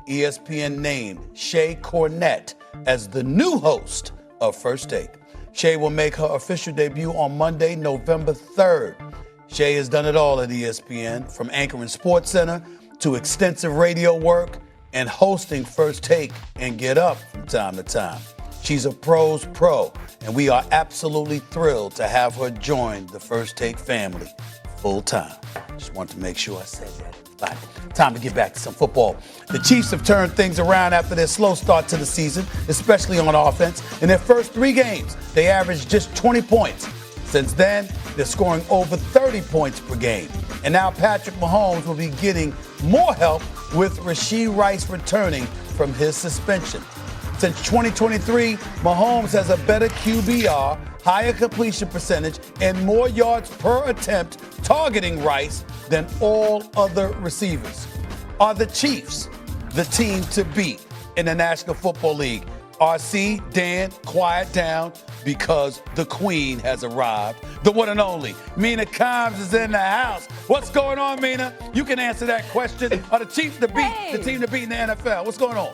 ESPN named Shea Cornett as the new host of First Take. Shea will make her official debut on Monday, November 3rd. Shea has done it all at ESPN, from anchoring SportsCenter to extensive radio work and hosting First Take and Get Up from time to time. She's a pro's pro, and we are absolutely thrilled to have her join the First Take family full time. Just wanted to make sure I said that. Time to get back to some football. The Chiefs have turned things around after their slow start to the season, especially on offense. In their first 3 games, they averaged just 20 points. Since then, they're scoring over 30 points per game. And now Patrick Mahomes will be getting more help with Rashee Rice returning from his suspension. Since 2023, Mahomes has a better QBR, higher completion percentage, and more yards per attempt targeting Rice than all other receivers. Are the Chiefs the team to beat in the National Football League? RC, Dan, quiet down, because the queen has arrived. The one and only Mina Kimes is in the house. What's going on, Mina? You can answer that question. Are the Chiefs the team to beat in the NFL? What's going on?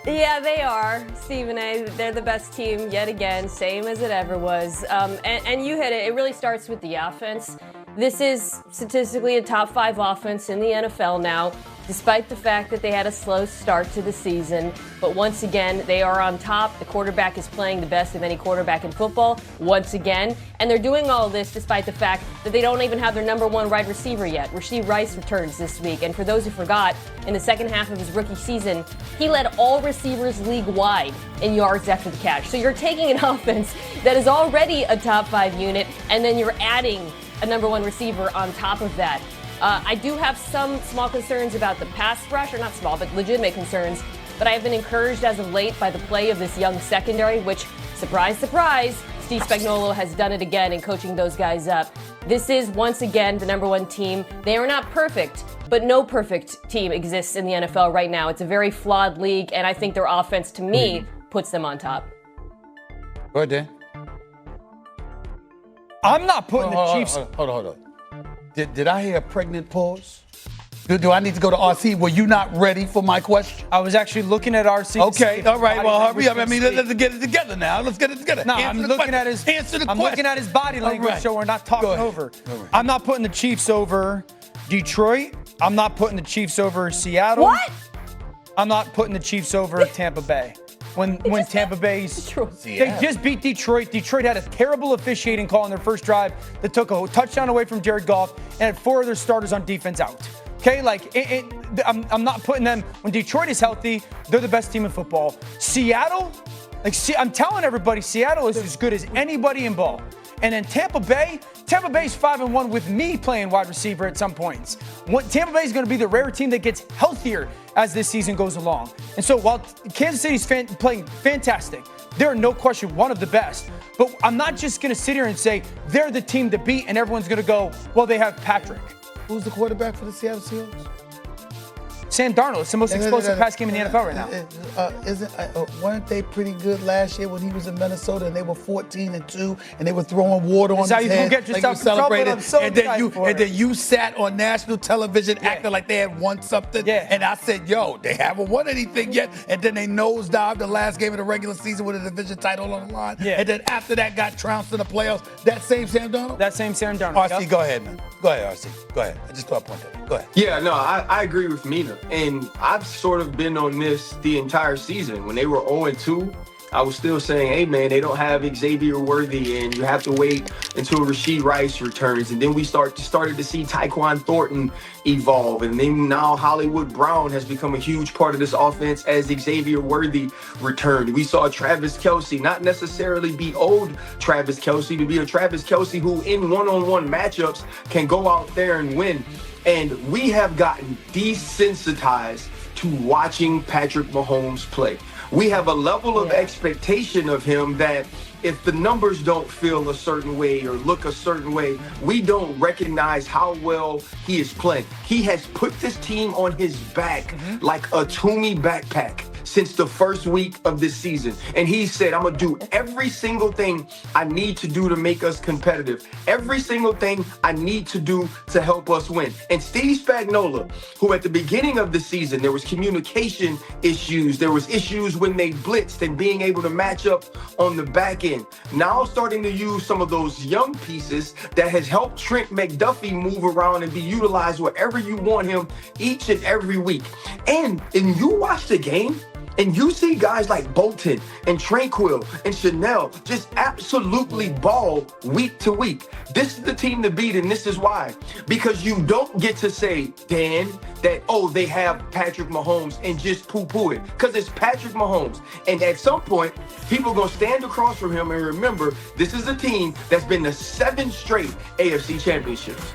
Yeah, they are, Stephen A. They're the best team yet again, same as it ever was. And you hit it. It really starts with the offense. This is statistically a top 5 offense in the NFL now, despite the fact that they had a slow start to the season. But once again, they are on top. The quarterback is playing the best of any quarterback in football, once again. And they're doing all of this despite the fact that they don't even have their number 1 wide receiver yet. Rashee Rice returns this week. And for those who forgot, in the second half of his rookie season, he led all receivers league-wide in yards after the catch. So you're taking an offense that is already a top 5 unit, and then you're adding a number 1 receiver on top of that. I do have some small concerns about the pass rush, or not small, but legitimate concerns. But I have been encouraged as of late by the play of this young secondary, which, surprise, surprise, Steve Spagnuolo has done it again in coaching those guys up. This is, once again, the number 1 team. They are not perfect, but no perfect team exists in the NFL right now. It's a very flawed league, and I think their offense, to me, puts them on top. Go ahead, Dan. I'm not putting the Chiefs. Hold on. Did I hear a pregnant pause? Do I need to go to RC? Were you not ready for my question? I was actually looking at RC. Okay, all right. Well, hurry up. I mean, let's get it together now. Let's get it together. No, I'm looking at his body language, so we're not talking over. I'm not putting the Chiefs over Detroit. I'm not putting the Chiefs over Seattle. What? I'm not putting the Chiefs over Tampa Bay. When Tampa Bay's they just beat Detroit. Detroit had a terrible officiating call on their first drive that took a touchdown away from Jared Goff and had 4 of their starters on defense out. Okay, I'm not putting them. When Detroit is healthy, they're the best team in football. Seattle, I'm telling everybody, Seattle is as good as anybody in ball. And then Tampa Bay's 5-1 with me playing wide receiver at some points. Tampa Bay is going to be the rare team that gets healthier as this season goes along. And so while Kansas City's playing fantastic, they're no question one of the best. But I'm not just going to sit here and say they're the team to beat and everyone's going to go, well, they have Patrick. Who's the quarterback for the Seattle Seahawks? Sam Darnold. It's the most explosive pass game in the NFL right now. Weren't they pretty good last year when he was in Minnesota and they were 14-2 and they were throwing water on his head? Get yourself in trouble, and then you sat on national television acting like they had won something. Yeah. And I said, yo, they haven't won anything yet. And then they nosedived the last game of the regular season with a division title on the line. Yeah. And then after that got trounced in the playoffs. That same Sam Darnold? That same Sam Darnold. RC, go ahead, man. Go ahead, RC. Go ahead. I just thought I'd point that out. Go ahead. Yeah, no, I agree with Mina. And I've sort of been on this the entire season. When they were 0-2, I was still saying, hey, man, they don't have Xavier Worthy, and you have to wait until Rashee Rice returns. And then we started to see Tyquan Thornton evolve. And then now Hollywood Brown has become a huge part of this offense as Xavier Worthy returned. We saw Travis Kelce not necessarily be old Travis Kelce, to be a Travis Kelce who in one-on-one matchups can go out there and win. And we have gotten desensitized to watching Patrick Mahomes play. We have a level of expectation of him that if the numbers don't feel a certain way or look a certain way, we don't recognize how well he is playing. He has put this team on his back like a Toomey backpack. since the first week of this season. And he said, I'm going to do every single thing I need to do to make us competitive. Every single thing I need to do to help us win. And Steve Spagnuolo, who at the beginning of the season, there was communication issues. There was issues when they blitzed and being able to match up on the back end. Now starting to use some of those young pieces that has helped Trent McDuffie move around and be utilized wherever you want him each and every week. And you watch the game, and you see guys like Bolton and Tranquil and Chanel just absolutely ball week to week. This is the team to beat, and this is why. Because you don't get to say, Dan, that, oh, they have Patrick Mahomes and just poo-poo it. Because it's Patrick Mahomes. And at some point, people are going to stand across from him and remember, this is a team that's been to 7 straight AFC championships.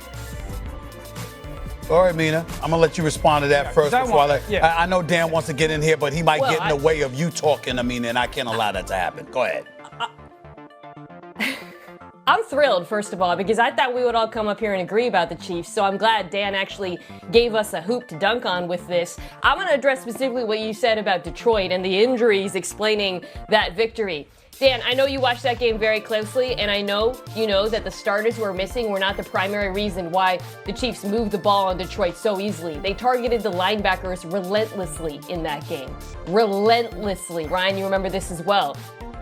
All right, Mina, I'm going to let you respond to that first before I know Dan wants to get in here, but he might get in the way of you talking, Mina, and I can't allow that to happen. Go ahead. I'm thrilled, first of all, because I thought we would all come up here and agree about the Chiefs, so I'm glad Dan actually gave us a hoop to dunk on with this. I'm going to address specifically what you said about Detroit and the injuries explaining that victory. Dan, I know you watched that game very closely, and I know you know that the starters who were missing were not the primary reason why the Chiefs moved the ball on Detroit so easily. They targeted the linebackers relentlessly in that game. Relentlessly. Ryan, you remember this as well.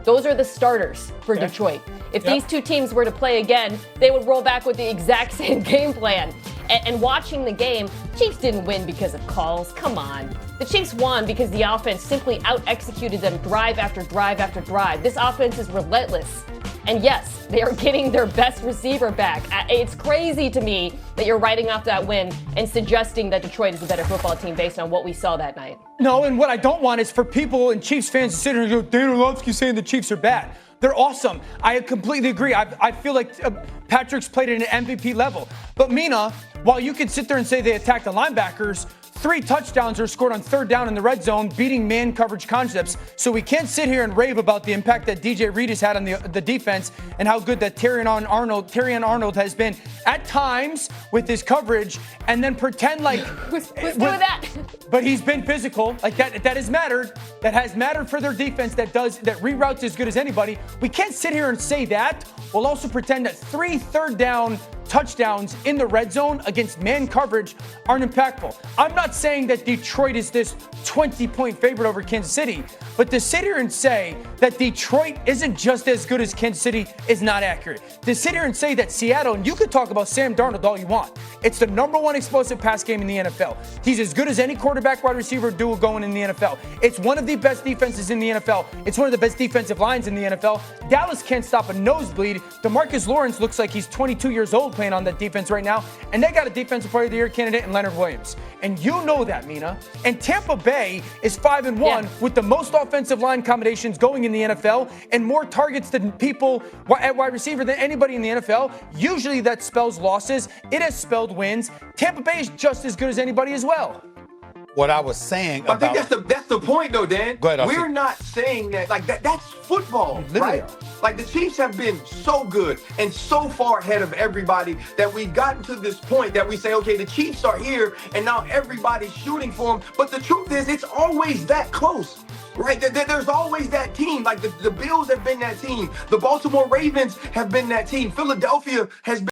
Those are the starters for Detroit. If these two teams were to play again, they would roll back with the exact same game plan. And watching the game, Chiefs didn't win because of calls. Come on. The Chiefs won because the offense simply out-executed them drive after drive after drive. This offense is relentless. And yes, they are getting their best receiver back. It's crazy to me that you're writing off that win and suggesting that Detroit is a better football team based on what we saw that night. No, and what I don't want is for people and Chiefs fans to sit here and go, Dan Orlovsky's saying the Chiefs are bad. They're awesome. I completely agree. I feel like Patrick's played at an MVP level. But Mina, while you can sit there and say they attacked the linebackers, 3 touchdowns are scored on 3rd down in the red zone, beating man coverage concepts. So we can't sit here and rave about the impact that DJ Reed has had on the defense and how good that Terrion Arnold has been at times with his coverage, and then pretend like who's doing that? But he's been physical. Like that has mattered. That has mattered for their defense. That reroutes as good as anybody. We can't sit here and say that. We'll also pretend that 3 third down touchdowns in the red zone against man coverage aren't impactful. I'm not saying that Detroit is this 20-point favorite over Kansas City, but to sit here and say that Detroit isn't just as good as Kansas City is not accurate. To sit here and say that Seattle, and you could talk about Sam Darnold all you want, it's the number 1 explosive pass game in the NFL. He's as good as any quarterback wide receiver duo going in the NFL. It's one of the best defenses in the NFL. It's one of the best defensive lines in the NFL. Dallas can't stop a nosebleed. DeMarcus Lawrence looks like he's 22 years old playing on that defense right now, and they got a defensive player of the year candidate in Leonard Williams. And you know that, Mina. And Tampa Bay is 5-1 with the most offensive line combinations going in the NFL and more targets than people at wide receiver than anybody in the NFL. Usually that spells losses. It has spelled wins. Tampa Bay is just as good as anybody as well. What I was saying I think that's the point, though, Dan. Go ahead, We're not saying that that's football, right? Like the Chiefs have been so good and so far ahead of everybody that we've gotten to this point that we say, okay, the Chiefs are here and now everybody's shooting for them. But the truth is, it's always that close. Right, there's always that team. Like the Bills have been that team. The Baltimore Ravens have been that team. Philadelphia has been